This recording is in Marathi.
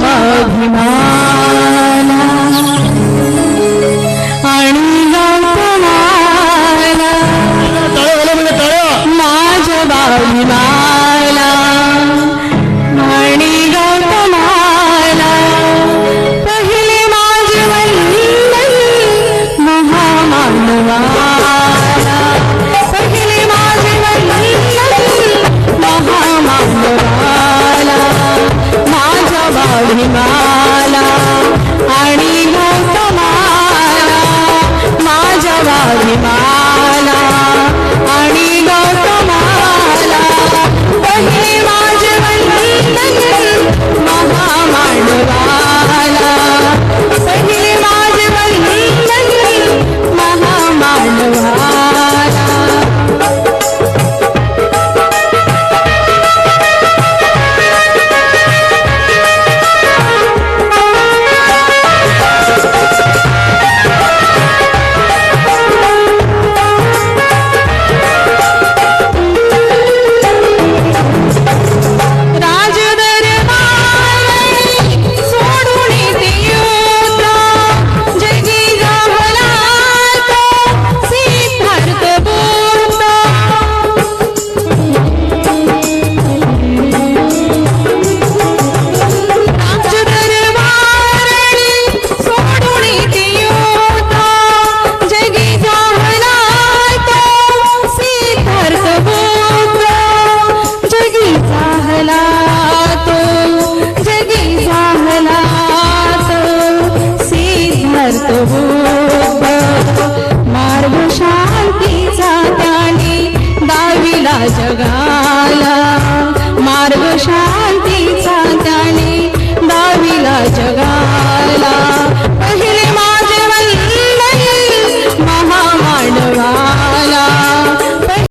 वाघिमाला आणि गौतमाला माझ्या वाघिमाला आणि गौतमाला पहिले माझे वंदन महामानवाला पहिले माझे वंदन महामानवाला माझ्या वाघिमाला आणि गौतमाला माझ्या वाघिमाला आणि गौतमाला पहिले माझे वंदन महामानवाला पहिले माझे वंदन महामानवाला Oh